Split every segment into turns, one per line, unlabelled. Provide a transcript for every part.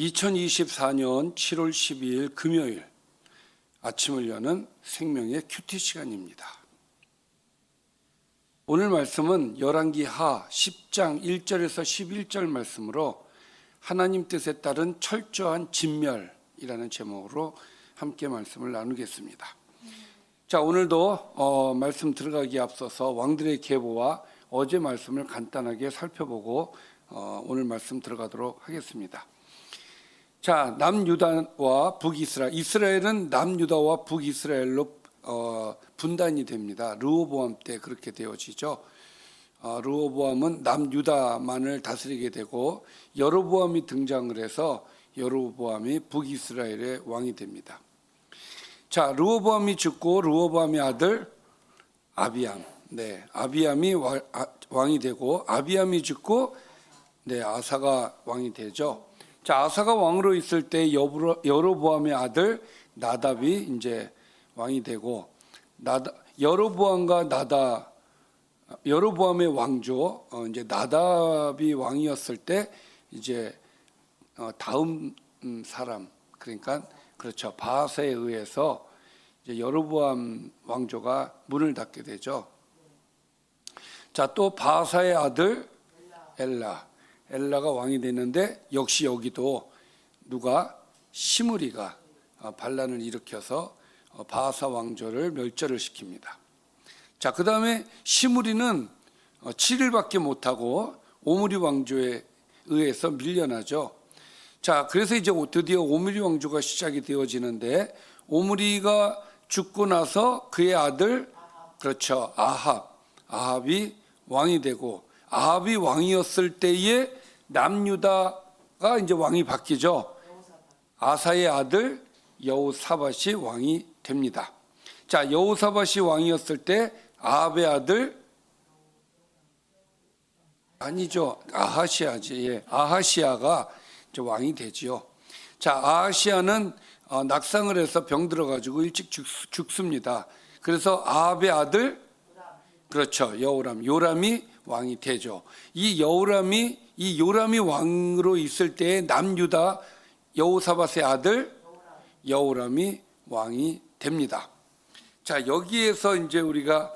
2024년 7월 12일 금요일 아침을 여는 생명의 큐티 시간입니다. 오늘 말씀은 열왕기하 10장 1절에서 11절 말씀으로 하나님 뜻에 따른 철저한 진멸이라는 제목으로 함께 말씀을 나누겠습니다. 자, 오늘도 말씀 들어가기에 앞서서 왕들의 계보와 어제 말씀을 간단하게 살펴보고 오늘 말씀 들어가도록 하겠습니다. 자, 남유다와 북이스라엘, 이스라엘은 남유다와 북이스라엘로 분단이 됩니다. 르호보암 때 그렇게 되어지죠. 르호보암은 남유다만을 다스리게 되고 여로보암이 등장을 해서 여로보암이 북이스라엘의 왕이 됩니다. 자, 르호보암이 죽고 르호보암의 아들 아비암, 아비암이 왕이 되고 아비암이 죽고 아사가 왕이 되죠. 자, 아사가 왕으로 있을 때 여로보암의 아들 나답이 이제 왕이 되고 여로보암과 여로보암의 왕조 이제 나답이 왕이었을 때 이제 다음 사람, 그러니까 그렇죠, 바하사에 의해서 이제 여로보암 왕조가 문을 닫게 되죠. 자, 또 바하사의 아들 엘라가 왕이 되는데 역시 여기도 누가 시므리가 반란을 일으켜서 바하사 왕조를 멸절을 시킵니다. 자, 그 다음에 시므리는 7일밖에 못하고 오므리 왕조에 의해서 밀려나죠. 자, 그래서 이제 드디어 오므리 왕조가 시작이 되어지는데 오므리가 죽고 나서 그의 아들, 그렇죠, 아합이 왕이 되고, 아합이 왕이었을 때에 남유다가 이제 왕이 바뀌죠. 아사의 아들 여호사밧이 왕이 됩니다. 자, 여호사밧이 왕이었을 때 아합의 아들 아하시아가 이제 왕이 되지요. 자, 아하시아는 낙상을 해서 병 들어가지고 일찍 죽습니다. 그래서 아합의 아들, 그렇죠, 요람이 왕이 되죠. 이 요람이 왕으로 있을 때에 남유다 여호사밧의 아들 여호람이 왕이 됩니다. 자, 여기에서 이제 우리가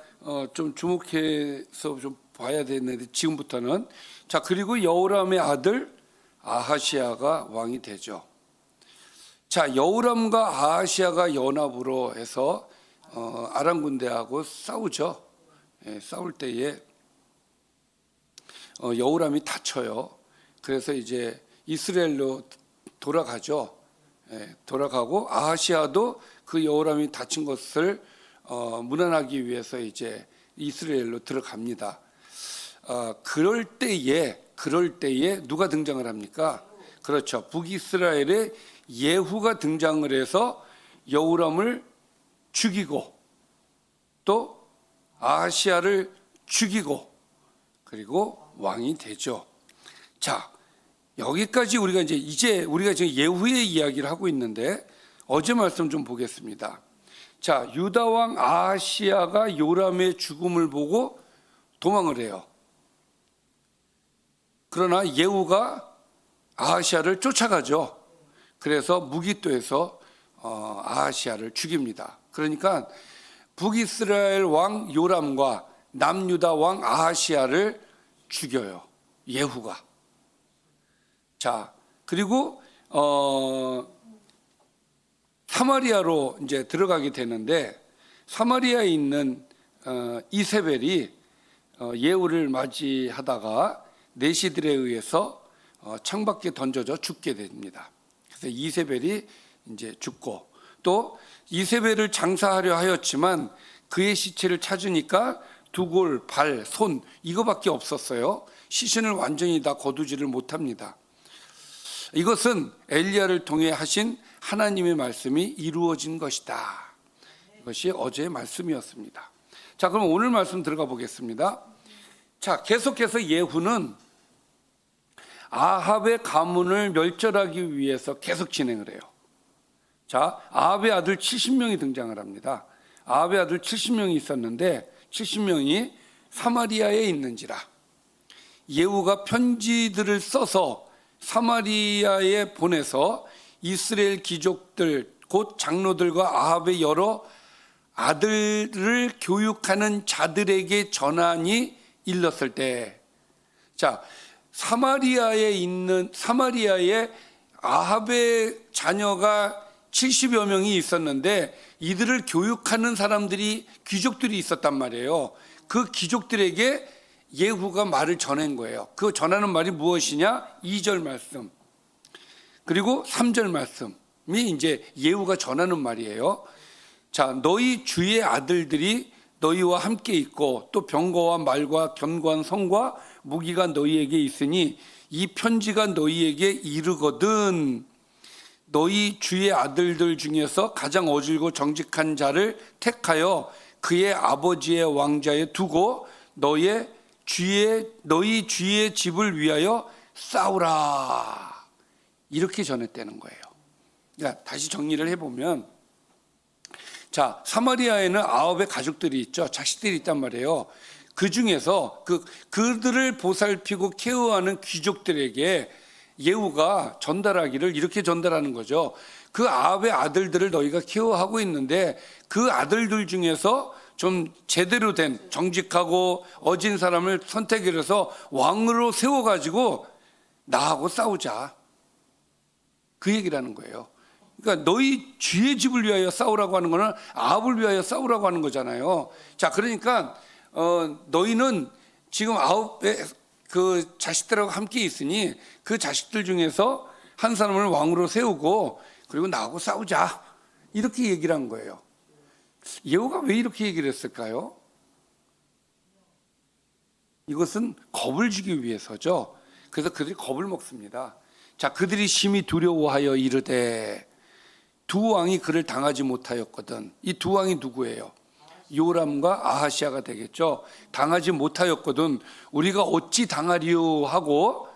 좀 주목해서 좀 봐야 되는데 지금부터는, 자, 그리고 여호람의 아들 아하시아가 왕이 되죠. 자, 여호람과 아하시아가 연합으로 해서 아람 군대하고 싸우죠. 싸울 때에 여호람이 다쳐요. 그래서 이제 이스라엘로 돌아가죠. 돌아가고 아하시아도 그 여호람이 다친 것을 무난하기 위해서 이제 이스라엘로 들어갑니다. 그럴 때에 누가 등장을 합니까? 그렇죠, 북이스라엘의 예후가 등장을 해서 여호람을 죽이고 또 아하시아를 죽이고 그리고 왕이 되죠. 자, 여기까지 우리가 우리가 지금 예후의 이야기를 하고 있는데 어제 말씀 좀 보겠습니다. 자, 유다 왕 아하시아가 요람의 죽음을 보고 도망을 해요. 그러나 예후가 아하시아를 쫓아가죠. 그래서 무기또에서 아하시아를 죽입니다. 그러니까 북이스라엘 왕 요람과 남유다 왕 아하시아를 죽여요, 예후가. 자, 그리고 사마리아로 이제 들어가게 되는데 사마리아에 있는 이세벨이 예후를 맞이하다가 내시들에 의해서 창밖에 던져져 죽게 됩니다. 그래서 이세벨이 이제 죽고, 또 이세벨을 장사하려 하였지만 그의 시체를 찾으니까 두골, 발, 손 이거밖에 없었어요. 시신을 완전히 다 거두지를 못합니다. 이것은 엘리야를 통해 하신 하나님의 말씀이 이루어진 것이다. 이것이 어제의 말씀이었습니다. 자, 그럼 오늘 말씀 들어가 보겠습니다. 자, 계속해서 예후는 아합의 가문을 멸절하기 위해서 계속 진행을 해요. 자, 아합의 아들 70명이 등장을 합니다. 아합의 아들 70명이 있었는데 70명이 사마리아에 있는지라 예후가 편지들을 써서 사마리아에 보내서 이스라엘 귀족들 곧 장로들과 아합의 여러 아들을 교육하는 자들에게 전환이 일렀을 때, 자, 사마리아에 아합의 자녀가 70여 명이 있었는데 이들을 교육하는 사람들이 귀족들이 있었단 말이에요. 그 귀족들에게 예후가 말을 전한 거예요. 그 전하는 말이 무엇이냐? 2절 말씀 그리고 3절 말씀이 이제 예후가 전하는 말이에요. 자, 너희 주의 아들들이 너희와 함께 있고 또 병거와 말과 견고한 성과 무기가 너희에게 있으니 이 편지가 너희에게 이르거든 너희 주의 아들들 중에서 가장 어질고 정직한 자를 택하여 그의 아버지의 왕자에 두고 너희 주의 집을 위하여 싸우라 이렇게 전했다는 거예요. 그러니까 다시 정리를 해보면, 자, 사마리아에는 아합의 가족들이 있죠. 자식들이 있단 말이에요. 그 중에서 그들을 보살피고 케어하는 귀족들에게 예후가 전달하기를 이렇게 전달하는 거죠. 그 아합의 아들들을 너희가 케어하고 있는데 그 아들들 중에서 좀 제대로 된 정직하고 어진 사람을 선택해서 왕으로 세워가지고 나하고 싸우자. 그 얘기라는 거예요. 그러니까 너희 주의 집을 위하여 싸우라고 하는 거는 아합을 위하여 싸우라고 하는 거잖아요. 자, 그러니까 너희는 지금 아합의 그 자식들하고 함께 있으니 그 자식들 중에서 한 사람을 왕으로 세우고 그리고 나하고 싸우자 이렇게 얘기를 한 거예요. 예후가 왜 이렇게 얘기를 했을까요? 이것은 겁을 주기 위해서죠. 그래서 그들이 겁을 먹습니다. 자, 그들이 심히 두려워하여 이르되 두 왕이 그를 당하지 못하였거든. 이 두 왕이 누구예요? 요람과 아하시아가 되겠죠. 당하지 못하였거든 우리가 어찌 당하리요 하고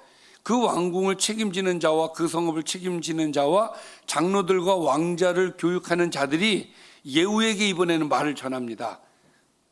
그 왕궁을 책임지는 자와 그 성읍을 책임지는 자와 장로들과 왕자를 교육하는 자들이 예후에게 이번에는 말을 전합니다.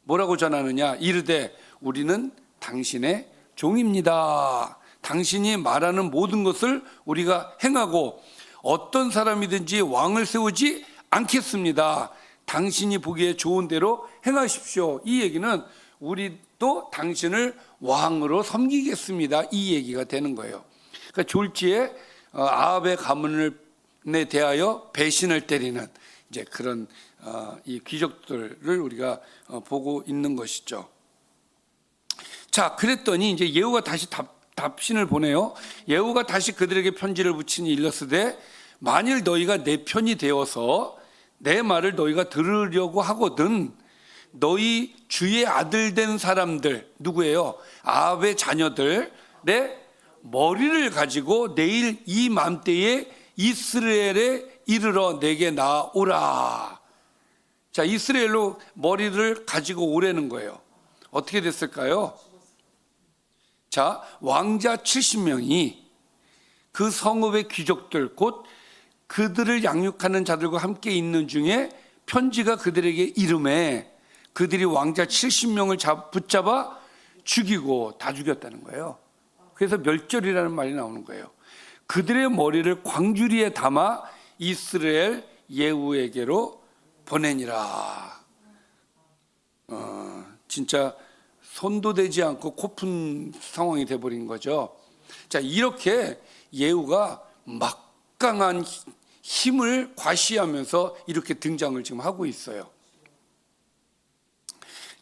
뭐라고 전하느냐? 이르되 우리는 당신의 종입니다. 당신이 말하는 모든 것을 우리가 행하고 어떤 사람이든지 왕을 세우지 않겠습니다. 당신이 보기에 좋은 대로 행하십시오. 이 얘기는 우리도 당신을 왕으로 섬기겠습니다. 이 얘기가 되는 거예요. 그러니까 졸지에 아합의 가문에 대하여 배신을 때리는 이제 그런 이 귀족들을 우리가 보고 있는 것이죠. 자, 그랬더니 이제 예후가 다시 답신을 보내요. 예후가 다시 그들에게 편지를 붙이니 일렀으되 만일 너희가 내 편이 되어서 내 말을 너희가 들으려고 하거든 너희 주의 아들 된 사람들 누구예요? 아합의 자녀들 내 머리를 가지고 내일 이 맘때에 이스라엘에 이르러 내게 나오라. 자, 이스라엘로 머리를 가지고 오라는 거예요. 어떻게 됐을까요? 자, 왕자 70명이 그 성읍의 귀족들 곧 그들을 양육하는 자들과 함께 있는 중에 편지가 그들에게 이름에 그들이 왕자 70명을 붙잡아 죽이고 다 죽였다는 거예요. 그래서 멸절이라는 말이 나오는 거예요. 그들의 머리를 광주리에 담아 이스라엘 예후에게로 보내니라. 진짜 손도 대지 않고 코푼 상황이 돼버린 거죠. 자, 이렇게 예후가 막강한 힘을 과시하면서 이렇게 등장을 지금 하고 있어요.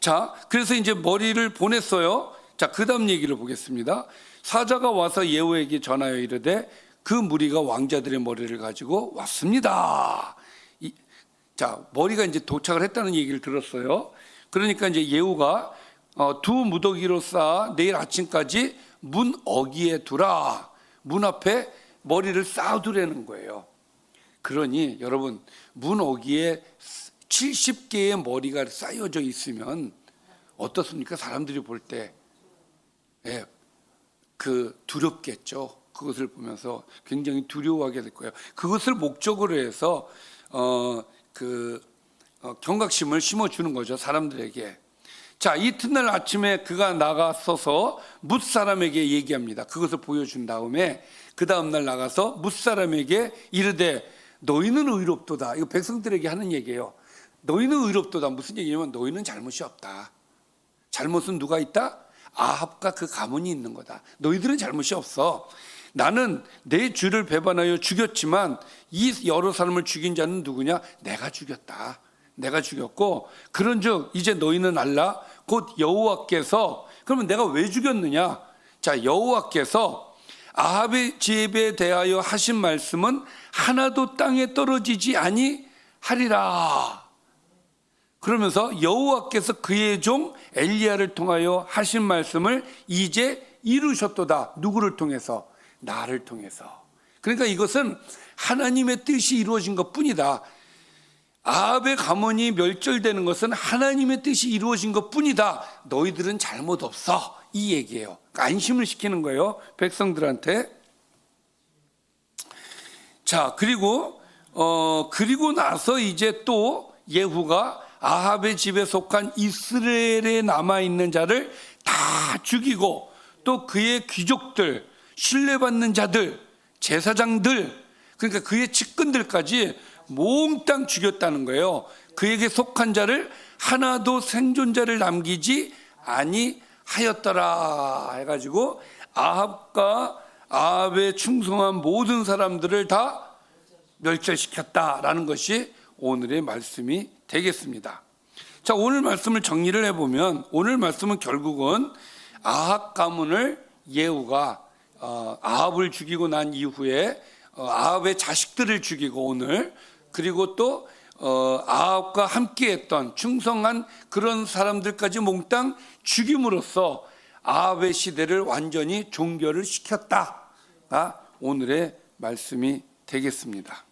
자, 그래서 이제 머리를 보냈어요. 자, 그 다음 얘기를 보겠습니다. 사자가 와서 예후에게 전하여 이르되 그 무리가 왕자들의 머리를 가지고 왔습니다. 자, 머리가 이제 도착을 했다는 얘기를 들었어요. 그러니까 이제 예후가 두 무더기로 쌓아 내일 아침까지 문 어귀에 두라. 문 앞에 머리를 쌓아두라는 거예요. 그러니 여러분 문 어귀에 70개의 머리가 쌓여져 있으면 어떻습니까? 사람들이 볼 때 두렵겠죠. 그것을 보면서 굉장히 두려워하게 될 거예요. 그것을 목적으로 해서 경각심을 심어주는 거죠, 사람들에게. 자, 이튿날 아침에 그가 나가서서 뭇 사람에게 얘기합니다. 그것을 보여준 다음에 그 다음날 나가서 뭇 사람에게 이르되 너희는 의롭도다. 이거 백성들에게 하는 얘기예요. 너희는 의롭도다. 무슨 얘기냐면 너희는 잘못이 없다. 잘못은 누가 있다? 아합과 그 가문이 있는 거다. 너희들은 잘못이 없어. 나는 내 주를 배반하여 죽였지만 이 여러 사람을 죽인 자는 누구냐? 내가 죽였다. 내가 죽였고 그런즉 이제 너희는 알라 곧 여호와께서, 그러면 내가 왜 죽였느냐? 자, 여호와께서 아합의 집에 대하여 하신 말씀은 하나도 땅에 떨어지지 아니하리라. 그러면서 여호와께서 그의 종 엘리야를 통하여 하신 말씀을 이제 이루셨도다. 누구를 통해서? 나를 통해서. 그러니까 이것은 하나님의 뜻이 이루어진 것뿐이다. 아합의 가문이 멸절되는 것은 하나님의 뜻이 이루어진 것뿐이다. 너희들은 잘못 없어. 이 얘기예요. 안심을 시키는 거예요, 백성들한테. 자, 그리고 나서 이제 또 예후가 아합의 집에 속한 이스라엘에 남아있는 자를 다 죽이고 또 그의 귀족들, 신뢰받는 자들, 제사장들, 그러니까 그의 측근들까지 몽땅 죽였다는 거예요. 그에게 속한 자를 하나도 생존자를 남기지 아니하였더라 해가지고 아합과 아합에 충성한 모든 사람들을 다 멸절시켰다라는 것이 오늘의 말씀이 되겠습니다. 자, 오늘 말씀을 정리를 해보면 오늘 말씀은 결국은 아합 가문을 예후가 아합을 죽이고 난 이후에 아합의 자식들을 죽이고 오늘 그리고 또 아합과 함께했던 충성한 그런 사람들까지 몽땅 죽임으로써 아합의 시대를 완전히 종결을 시켰다가 오늘의 말씀이 되겠습니다.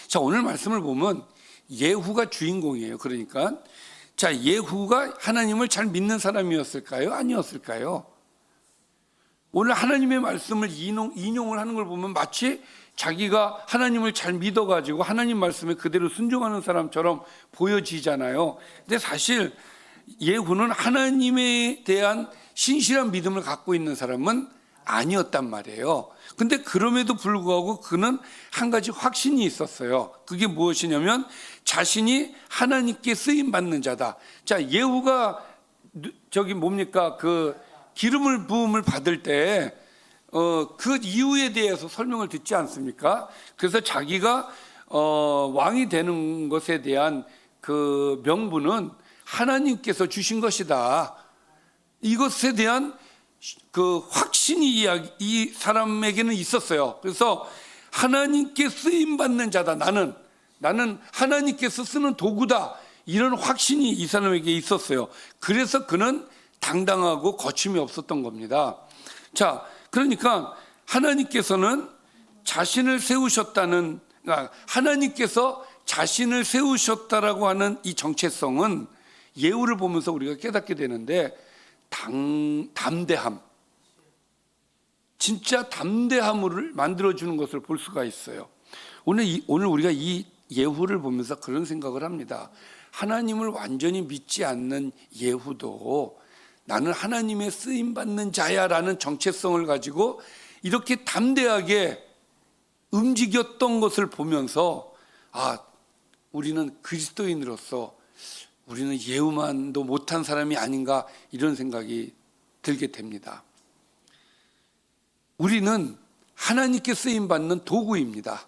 자, 오늘 말씀을 보면 예후가 주인공이에요. 그러니까 자, 예후가 하나님을 잘 믿는 사람이었을까요? 아니었을까요? 오늘 하나님의 말씀을 인용을 하는 걸 보면 마치 자기가 하나님을 잘 믿어가지고 하나님 말씀에 그대로 순종하는 사람처럼 보여지잖아요. 근데 사실 예후는 하나님에 대한 신실한 믿음을 갖고 있는 사람은 아니었단 말이에요. 근데 그럼에도 불구하고 그는 한 가지 확신이 있었어요. 그게 무엇이냐면 자신이 하나님께 쓰임 받는 자다. 자, 예후가 그 기름을 부음을 받을 때 그 이유에 대해서 설명을 듣지 않습니까? 그래서 자기가 왕이 되는 것에 대한 그 명분은 하나님께서 주신 것이다. 이것에 대한 그 확신이 이 사람에게는 있었어요. 그래서 하나님께 쓰임 받는 자다. 나는 하나님께서 쓰는 도구다. 이런 확신이 이 사람에게 있었어요. 그래서 그는 당당하고 거침이 없었던 겁니다. 자, 그러니까 하나님께서는 자신을 세우셨다는, 하나님께서 자신을 세우셨다라고 하는 이 정체성은 예후를 보면서 우리가 깨닫게 되는데 담대함, 진짜 담대함을 만들어주는 것을 볼 수가 있어요. 오늘 우리가 이 예후를 보면서 그런 생각을 합니다. 하나님을 완전히 믿지 않는 예후도 나는 하나님의 쓰임받는 자야라는 정체성을 가지고 이렇게 담대하게 움직였던 것을 보면서 우리는 그리스도인으로서 우리는 예후만도 못한 사람이 아닌가 이런 생각이 들게 됩니다. 우리는 하나님께 쓰임받는 도구입니다.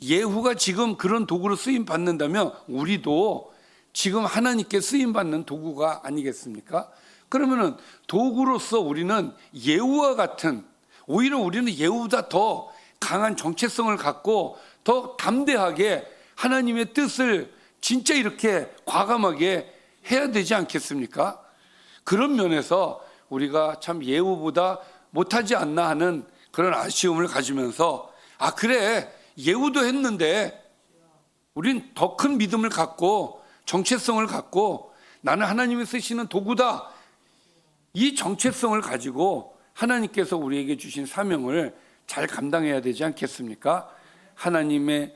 예후가 지금 그런 도구로 쓰임받는다면 우리도 지금 하나님께 쓰임받는 도구가 아니겠습니까? 그러면은 도구로서 우리는 예후와 같은, 오히려 우리는 예후보다 더 강한 정체성을 갖고 더 담대하게 하나님의 뜻을 진짜 이렇게 과감하게 해야 되지 않겠습니까? 그런 면에서 우리가 참 예후보다 못하지 않나 하는 그런 아쉬움을 가지면서 그래, 예후도 했는데 우린 더 큰 믿음을 갖고 정체성을 갖고 나는 하나님이 쓰시는 도구다. 이 정체성을 가지고 하나님께서 우리에게 주신 사명을 잘 감당해야 되지 않겠습니까? 하나님의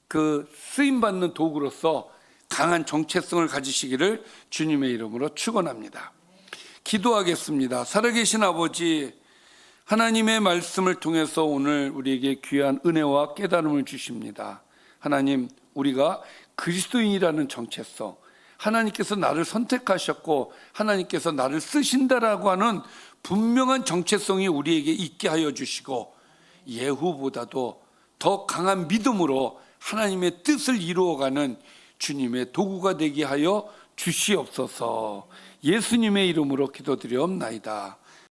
그 쓰임받는 도구로서 강한 정체성을 가지시기를 주님의 이름으로 축원합니다. 기도하겠습니다. 살아계신 아버지, 하나님의 말씀을 통해서 오늘 우리에게 귀한 은혜와 깨달음을 주십니다. 하나님, 우리가 그리스도인이라는 정체성, 하나님께서 나를 선택하셨고 하나님께서 나를 쓰신다라고 하는 분명한 정체성이 우리에게 있게 하여 주시고, 예후보다도 더 강한 믿음으로 하나님의 뜻을 이루어가는 주님의 도구가 되게 하여 주시옵소서. 예수님의 이름으로 기도드리옵나이다.